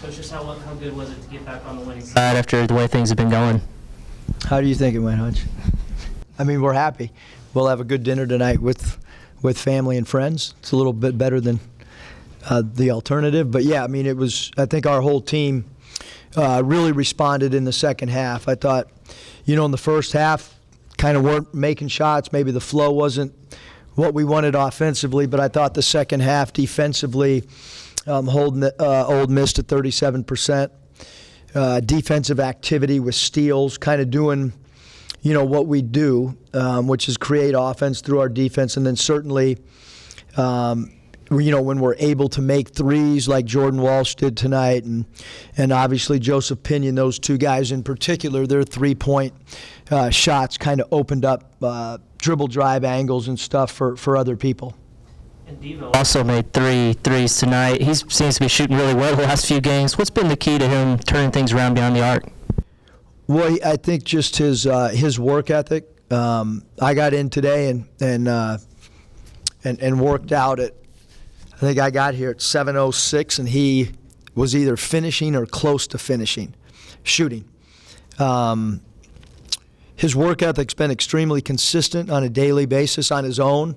Coach, just how good was it to get back on the winning side after the way things have been going? How do you think it went, Hutch? I mean, we're happy. We'll have a good dinner tonight with family and friends. It's a little bit better than the alternative. But, yeah, I mean, I think our whole team really responded in the second half. I thought, in the first half, kind of weren't making shots. Maybe the flow wasn't what we wanted offensively, but I thought the second half defensively, holding Ole Miss to 37%. Defensive activity with steals, kind of doing, what we do, which is create offense through our defense. And then certainly, when we're able to make threes like Jordan Walsh did tonight, and obviously Joseph Pinion, those two guys in particular, their three-point shots kind of opened up dribble drive angles and stuff for other people. And Devo also made 3 threes tonight. He seems to be shooting really well the last few games. What's been the key to him turning things around beyond the arc? Well, I think just his work ethic. I got in today and worked out at, I think I got here at 7:06, and he was either finishing or close to finishing, shooting. His work ethic's been extremely consistent on a daily basis on his own.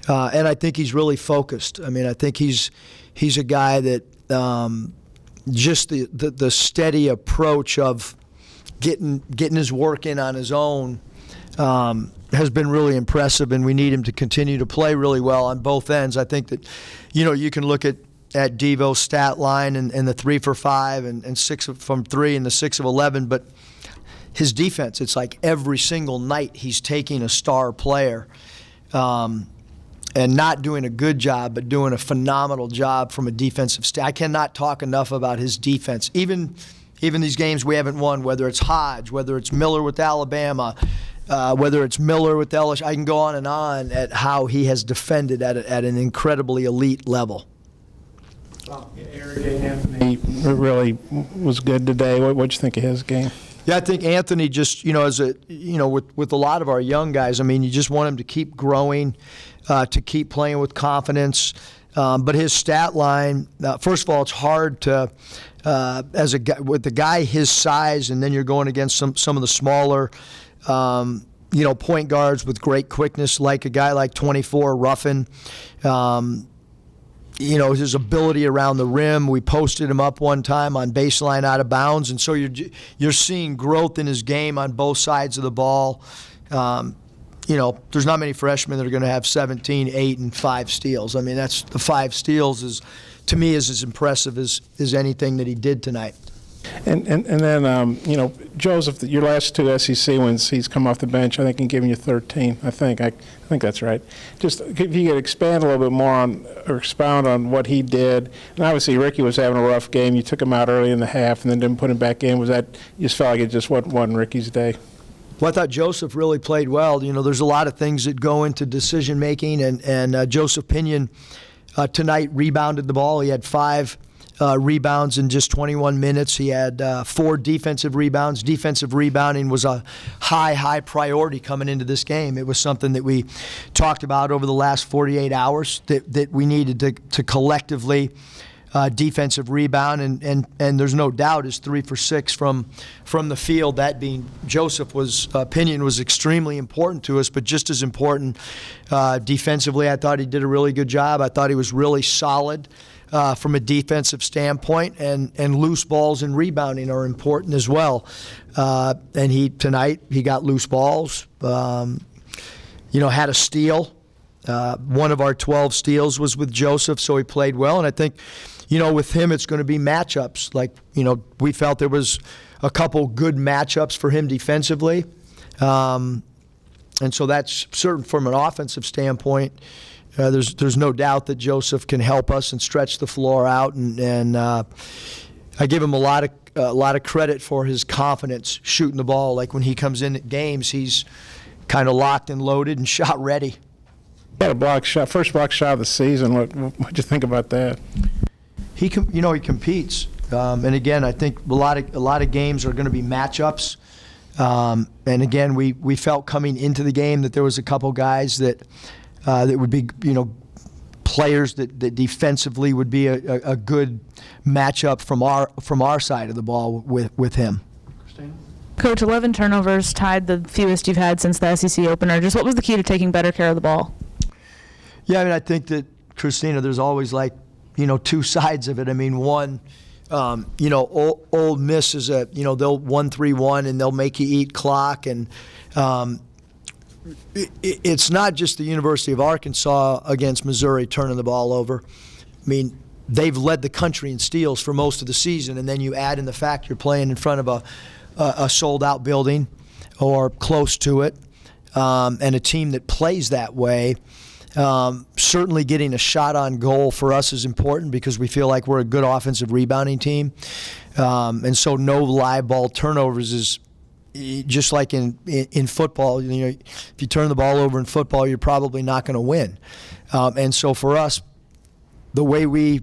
And I think he's really focused. I mean, I think he's a guy that just the steady approach of getting his work in on his own has been really impressive, and we need him to continue to play really well on both ends. I think that, you can look at Devo's stat line and the 3 for 5 and 6 from 3 and the 6 of 11, but his defense, it's like every single night he's taking a star player. And not doing a good job, but doing a phenomenal job from a defensive standpoint. I cannot talk enough about his defense. Even these games we haven't won, whether it's Hodge, whether it's Miller with Alabama, whether it's Miller with LSU, I can go on and on at how he has defended at an incredibly elite level. Well, Eric Anthony really was good today. What'd you think of his game? Yeah, I think Anthony just, with a lot of our young guys, I mean, you just want him to keep growing, to keep playing with confidence. But his stat line, first of all, it's hard to, as a guy, with a guy his size, and then you're going against some of the smaller, point guards with great quickness, like a guy like 24 Ruffin. His ability around the rim. We posted him up one time on baseline out of bounds, and so you're seeing growth in his game on both sides of the ball. There's not many freshmen that are going to have 17, 8, and 5 steals. I mean, that's the 5 steals to me is as impressive as anything that he did tonight. And then, Joseph, your last 2 SEC wins, he's come off the bench, I think, and given you 13. I think that's right. Just if you could expand a little bit more on, or expound on what he did. And obviously, Ricky was having a rough game. You took him out early in the half and then didn't put him back in. Was that, you just felt like it just wasn't Ricky's day? Well, I thought Joseph really played well. There's a lot of things that go into decision making, and Joseph Pinion tonight rebounded the ball. He had 5 rebounds in just 21 minutes. He had 4 defensive rebounds. Defensive rebounding was a high priority coming into this game. It was something that we talked about over the last 48 hours that we needed to collectively defensive rebound, and there's no doubt his 3 for 6 from the field, that being Joseph, Pinion was extremely important to us, but just as important defensively. I thought he did a really good job. I thought he was really solid from a defensive standpoint, and loose balls and rebounding are important as well. And tonight he got loose balls, had a steal. One of our 12 steals was with Joseph, so he played well. And I think, with him it's going to be matchups. Like, we felt there was a couple good matchups for him defensively. And so that's certain from an offensive standpoint. There's no doubt that Joseph can help us and stretch the floor out, and I give him a lot of credit for his confidence shooting the ball. Like when he comes in at games, he's kind of locked and loaded and shot ready. He had a block shot, first block shot of the season. What'd you think about that? He competes, and again, I think a lot of games are going to be matchups. And again, we felt coming into the game that there was a couple guys that would be, players that defensively would be a good matchup from our side of the ball with him. Coach, 11 turnovers, tied the fewest you've had since the SEC opener. Just what was the key to taking better care of the ball? Yeah, I mean, I think that, Christina, there's always two sides of it. I mean, one, Ole Miss is they'll 1-3-1 and they'll make you eat clock. And it's not just the University of Arkansas against Missouri turning the ball over. I mean, they've led the country in steals for most of the season, and then you add in the fact you're playing in front of a sold-out building or close to it, and a team that plays that way. Certainly getting a shot on goal for us is important because we feel like we're a good offensive rebounding team. And so no live ball turnovers is just like in football. If you turn the ball over in football, you're probably not going to win. And so for us, the way we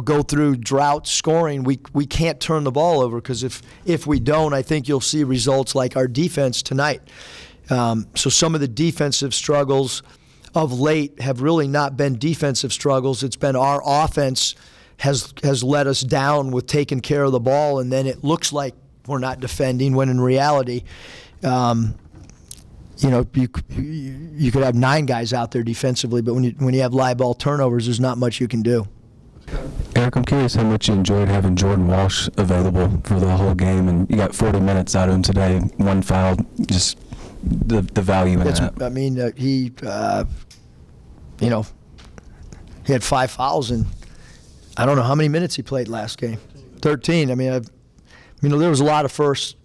go through drought scoring, we can't turn the ball over because if we don't, I think you'll see results like our defense tonight. So some of the defensive struggles of late have really not been defensive struggles. It's been our offense has let us down with taking care of the ball, and then it looks like we're not defending when in reality, you could have 9 guys out there defensively, but when you have live ball turnovers, there's not much you can do. Eric, I'm curious how much you enjoyed having Jordan Walsh available for the whole game, and you got 40 minutes out of him today, 1 foul, just the value in that. I mean, he had 5 fouls, and I don't know how many minutes he played last game. 13. I mean, there was a lot of firsts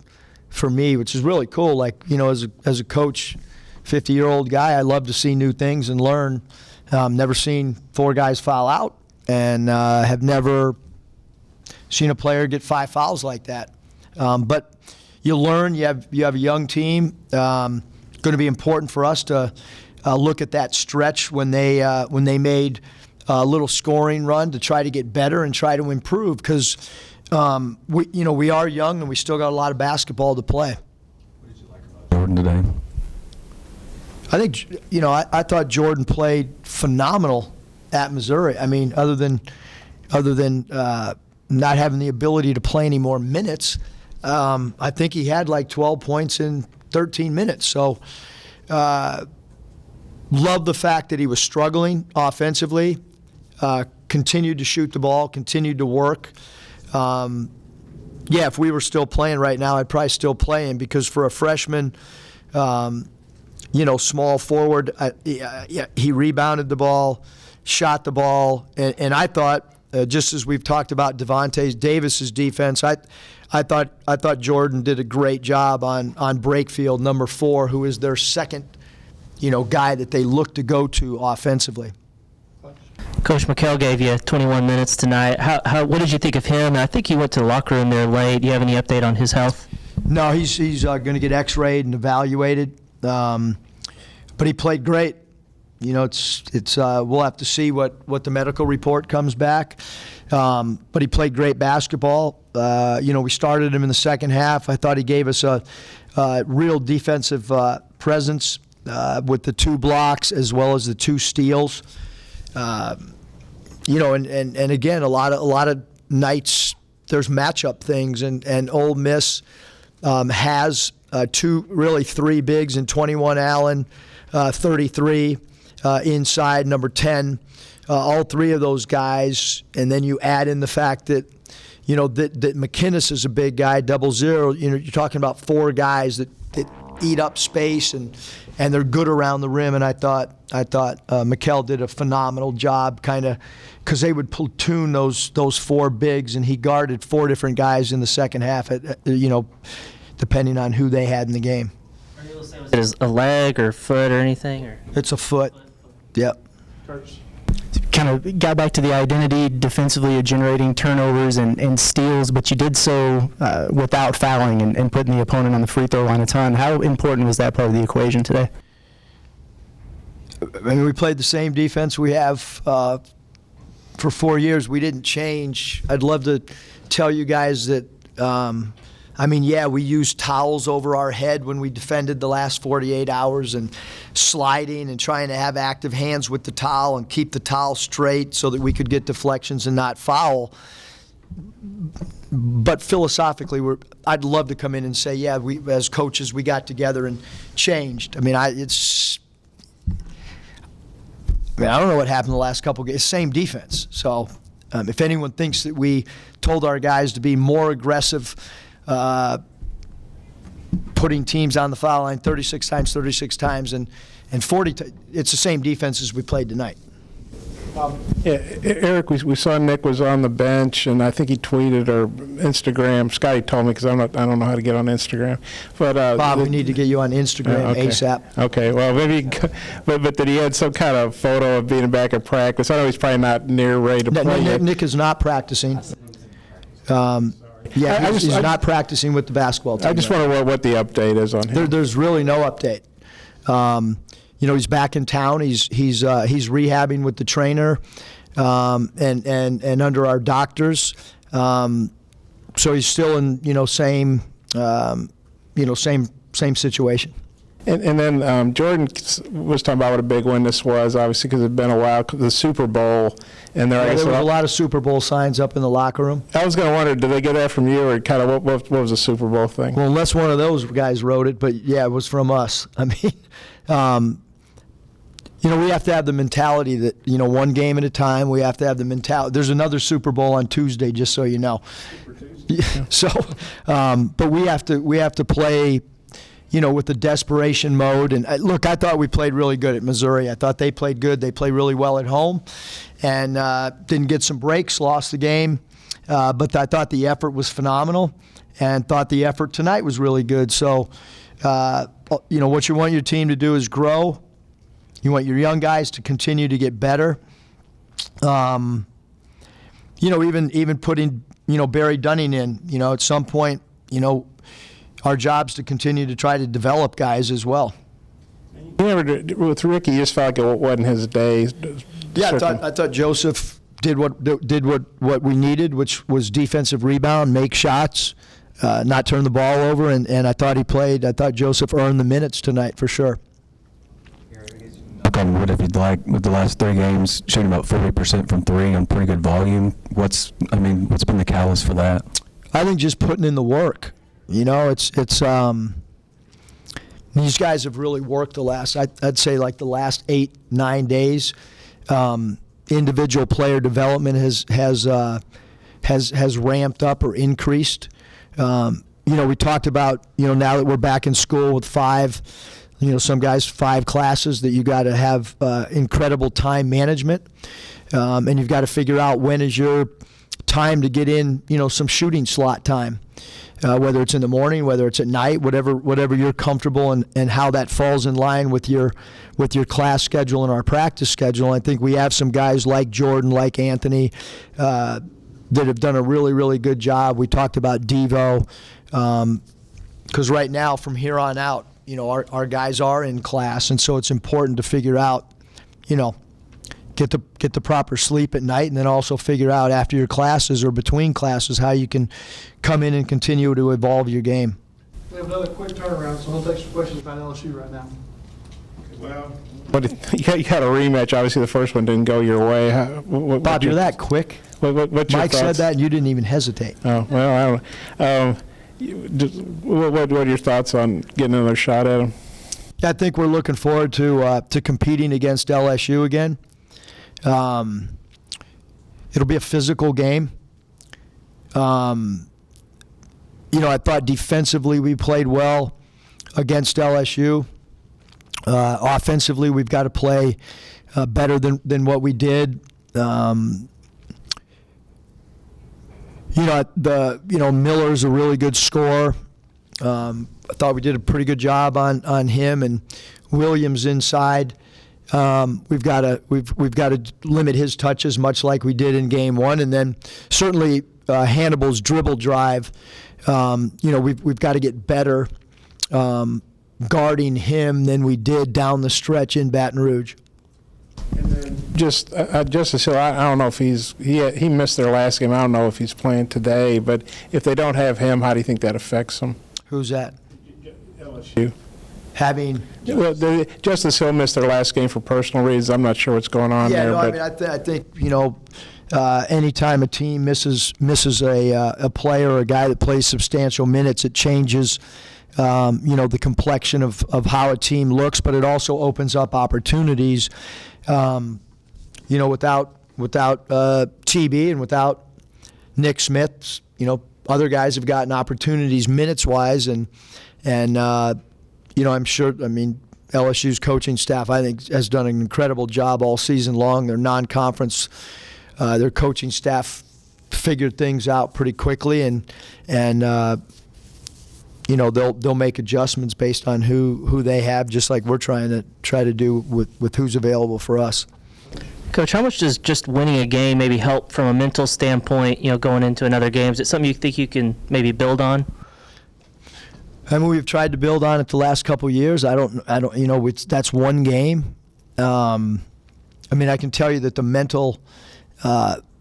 for me, which is really cool. Like, as a coach, 50-year-old guy, I love to see new things and learn. Never seen 4 guys foul out, and have never seen a player get 5 fouls like that. But you learn. You have a young team. Going to be important for us to look at that stretch when they made a little scoring run to try to get better and try to improve because we are young and we still got a lot of basketball to play. What did you like about Jordan today? I think I thought Jordan played phenomenal at Missouri. I mean, other than not having the ability to play any more minutes, I think he had like 12 points in 13 minutes. So, love the fact that he was struggling offensively, continued to shoot the ball, continued to work. If we were still playing right now, I'd probably still play him because for a freshman, small forward, he rebounded the ball, shot the ball, and I thought, just as we've talked about Devontae Davis's defense, I thought Jordan did a great job on Breakfield, number 4, who is their second, guy that they look to go to offensively. Coach McHale gave you 21 minutes tonight. What did you think of him? I think he went to the locker room there late. Do you have any update on his health? No, he's going to get X-rayed and evaluated, but he played great. It's we'll have to see what the medical report comes back. But he played great basketball. We started him in the second half. I thought he gave us a real defensive presence with the 2 blocks as well as the 2 steals. And again, a lot of nights there's matchup things, and Ole Miss has 3 bigs in 21 Allen, 33 inside number 10. All 3 of those guys, and then you add in the fact that that McInnes is a big guy, 00. You're talking about 4 guys that eat up space and they're good around the rim. And I thought McHale did a phenomenal job, kind of, because they would platoon those 4 bigs, and he guarded 4 different guys in the second half. Depending on who they had in the game. Are you able to say was it a leg or foot or anything? Or? It's a foot. Yep. Kind of got back to the identity defensively of generating turnovers and steals, but you did so without fouling and putting the opponent on the free throw line a ton. How important was that part of the equation today? I mean, we played the same defense we have for 4 years. We didn't change. I'd love to tell you guys that I mean, yeah, we used towels over our head when we defended the last 48 hours and sliding and trying to have active hands with the towel and keep the towel straight so that we could get deflections and not foul. But philosophically, I'd love to come in and say, yeah, we as coaches, we got together and changed. I mean, I don't know what happened the last couple of games. Same defense. So if anyone thinks that we told our guys to be more aggressive, putting teams on the foul line 36 times, and 40 it's the same defense as we played tonight. Yeah, Eric, we saw Nick was on the bench, and I think he tweeted or Instagram. Scotty told me because I don't know how to get on Instagram. But Bob, we need to get you on Instagram okay. ASAP. Okay, well maybe, but that he had some kind of photo of being back at practice. I know he's probably not near ready to play yet. Nick is not practicing. He's not practicing with the basketball team. I just wonder what the update is on him. There's really no update. He's back in town. He's rehabbing with the trainer, and under our doctors. So he's still in same situation. And then Jordan was talking about what a big win this was, obviously, because it had been a while. The Super Bowl, and there was a lot of Super Bowl signs up in the locker room. I was going to wonder, did they get that from you, or kind of what was the Super Bowl thing? Well, unless one of those guys wrote it, but yeah, it was from us. I mean, we have to have the mentality that one game at a time. We have to have the mentality. There's another Super Bowl on Tuesday, just so you know. So, but we have to play. With the desperation mode. And look, I thought we played really good at Missouri. I thought they played good. They played really well at home and didn't get some breaks, lost the game. But I thought the effort was phenomenal and thought the effort tonight was really good. So, what you want your team to do is grow. You want your young guys to continue to get better. Even putting, Barry Dunning in, at some point, our job's to continue to try to develop guys as well. With Ricky, you just felt like it wasn't his day. Yeah, I thought Joseph did what we needed, which was defensive rebound, make shots, not turn the ball over, and I thought Joseph earned the minutes tonight for sure. On what if you'd like with the last 3 games shooting about 40% from 3 on pretty good volume? What's been the catalyst for that? I think just putting in the work. It's these guys have really worked the last, I'd say like the last 8-9 days. Individual player development has ramped up or increased. We talked about, now that we're back in school with 5, some guys 5 classes, that you got to have incredible time management. And you've got to figure out when is your time to get in, some shooting slot time. Whether it's in the morning, whether it's at night, whatever you're comfortable, and how that falls in line with your class schedule and our practice schedule. I think we have some guys like Jordan, like Anthony, that have done a really, really good job. We talked about Devo, because right now, from here on out, our guys are in class, and so it's important to figure out, get the proper sleep at night, and then also figure out after your classes or between classes how you can come in and continue to evolve your game. We have another quick turnaround, so we'll take some questions about LSU right now. Well, but you had a rematch. Obviously, the first one didn't go your way. Bob, you're that quick. What's your Mike thoughts? said that, and you didn't even hesitate. Oh, well, I don't know. What are your thoughts on getting another shot at him? I think we're looking forward to competing against LSU again. It'll be a physical game. I thought defensively we played well against LSU. Offensively, we've got to play better than what we did. Miller's a really good scorer. I thought we did a pretty good job on him, and Williams inside. We've got to limit his touches, much like we did in game 1, and then certainly Hannibal's dribble drive. We've got to get better guarding him than we did down the stretch in Baton Rouge. Just Justice Hill, I don't know if he missed their last game. I don't know if he's playing today, but if they don't have him, how do you think that affects them? Who's that? LSU. Having. Well, Justice Hill missed their last game for personal reasons. I'm not sure what's going on Yeah, there. no, I think anytime a team misses a player or a guy that plays substantial minutes, it changes the complexion of how a team looks, but it also opens up opportunities. Without TB and without Nick Smith, other guys have gotten opportunities minutes-wise, and I'm sure. I mean, LSU's coaching staff, I think, has done an incredible job all season long. Their non-conference, their coaching staff figured things out pretty quickly, and they'll make adjustments based on who they have, just like we're trying to do with who's available for us. Coach, how much does just winning a game maybe help from a mental standpoint, going into another game? Is it something you think you can maybe build on? I mean, we've tried to build on it the last couple of years. That's one game. I can tell you that the mental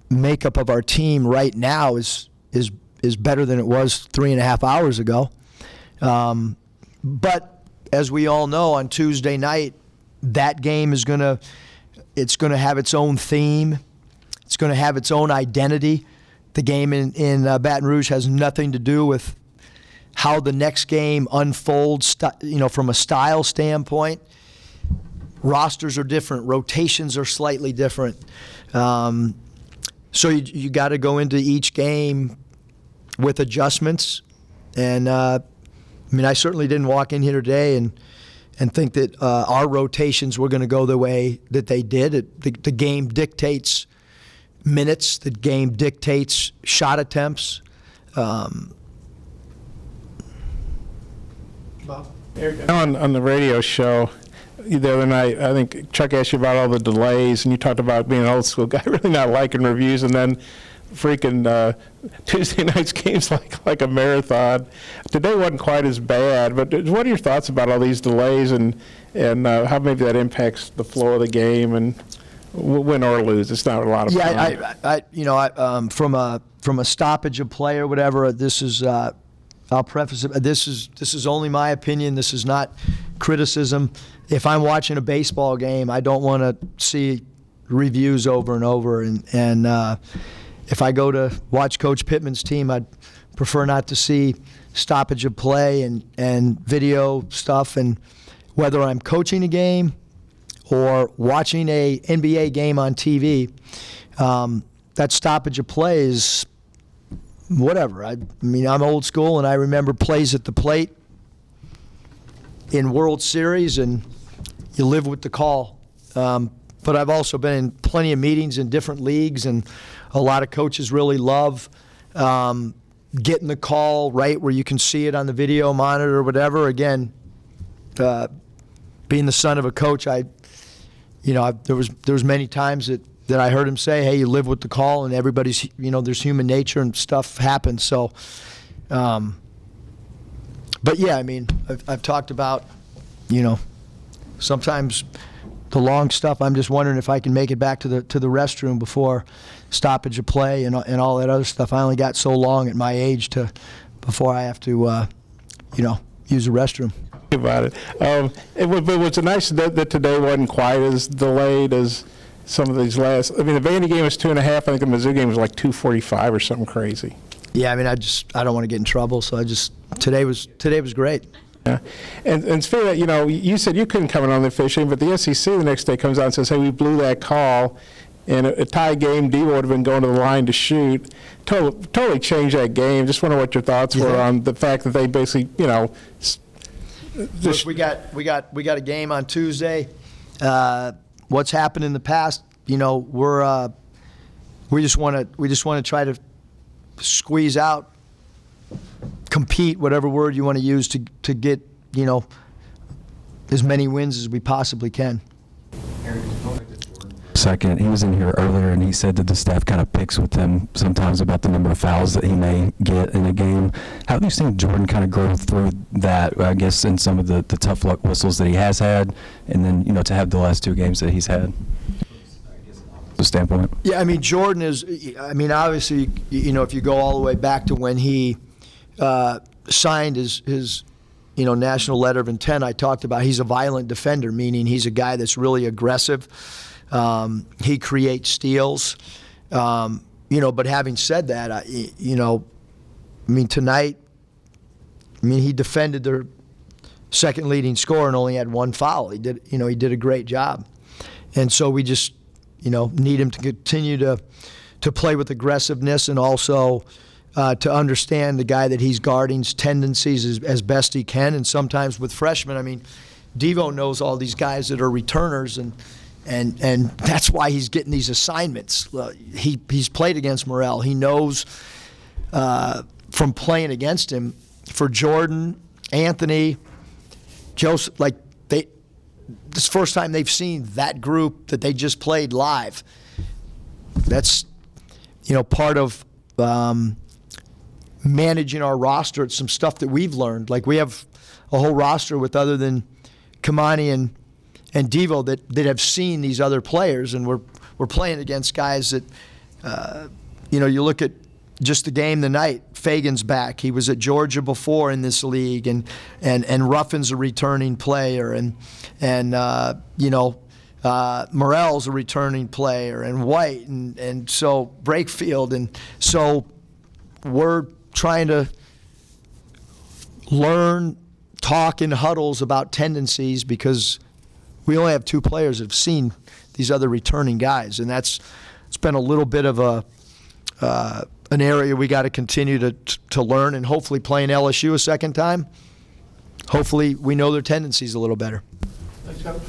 makeup of our team right now is better than it was 3.5 hours ago. But as we all know, on Tuesday night, that game is going to have its own theme. It's going to have its own identity. The game in Baton Rouge has nothing to do with how the next game unfolds, from a style standpoint. Rosters are different. Rotations are slightly different. So you got to go into each game with adjustments. And, I certainly didn't walk in here today and think that our rotations were going to go the way that they did. The game dictates minutes. The game dictates shot attempts. On the radio show the other night, I think Chuck asked you about all the delays, and you talked about being an old school guy, really not liking reviews, and then freaking Tuesday night's games like a marathon. Today wasn't quite as bad, but what are your thoughts about all these delays and how maybe that impacts the flow of the game and win or lose? It's not a lot of fun. Yeah, from a stoppage of play or whatever, this is. I'll preface it. This is only my opinion. This is not criticism. If I'm watching a baseball game, I don't want to see reviews over and over. And if I go to watch Coach Pittman's team, I'd prefer not to see stoppage of play and video stuff. And whether I'm coaching a game or watching a NBA game on TV, that stoppage of play is whatever. I mean, I'm old school, and I remember plays at the plate in World Series, and you live with the call. But I've also been in plenty of meetings in different leagues, and a lot of coaches really love getting the call right where you can see it on the video monitor or whatever. Again, being the son of a coach, there was many times that I heard him say, hey, you live with the call, and everybody's, there's human nature and stuff happens. So, but yeah, I mean, I've talked about, sometimes the long stuff, I'm just wondering if I can make it back to the restroom before stoppage of play and all that other stuff. I only got so long at my age before I have to, use the restroom. About it. But what's nice that today wasn't quite as delayed as some of these last. I mean, the Vandy game was 2.5. I think the Mizzou game was like 2:45 or something crazy. Yeah, I mean, I don't want to get in trouble, so today was great. Yeah, and speaking of that, you said you couldn't come in on the officiating, but the SEC the next day comes out and says, hey, we blew that call, and a tie game, Debo would have been going to the line to shoot. Totally changed that game. Just wonder what your thoughts were on the fact that they basically, Look, we got a game on Tuesday. What's happened in the past, we just want to try to squeeze out, compete, whatever word you want to use to get, as many wins as we possibly can. Second, he was in here earlier, and he said that the staff kind of picks with him sometimes about the number of fouls that he may get in a game. How have you seen Jordan kind of grow through that, I guess, in some of the tough luck whistles that he has had, and then, to have the last two games that he's had? standpoint? Yeah, I mean, Jordan is, I mean, obviously, if you go all the way back to when he signed his national letter of intent, I talked about he's a violent defender, meaning he's a guy that's really aggressive. He creates steals. But having said that, tonight, he defended their second leading scorer and only had one foul. He did a great job. And so we just, need him to continue to play with aggressiveness and also to understand the guy that he's guarding's tendencies as best he can. And sometimes with freshmen, Devo knows all these guys that are returners, and that's why he's getting these assignments. He's played against Morrell. He knows from playing against him. For Jordan, Anthony, Joseph, this is the first time they've seen that group that they just played live. That's, part of managing our roster. It's some stuff that we've learned. Like, we have a whole roster with, other than Kamani and Devo, that have seen these other players, and we're playing against guys that, you look at just the game tonight. Fagan's back. He was at Georgia before in this league, and Ruffin's a returning player, and Morrell's a returning player, and White, and so Brakefield, and so we're trying to learn, talk in huddles about tendencies, because we only have two players that have seen these other returning guys, and it's been a little bit of an area we got to continue to learn, and hopefully playing LSU a second time, hopefully we know their tendencies a little better. Thanks, Coach.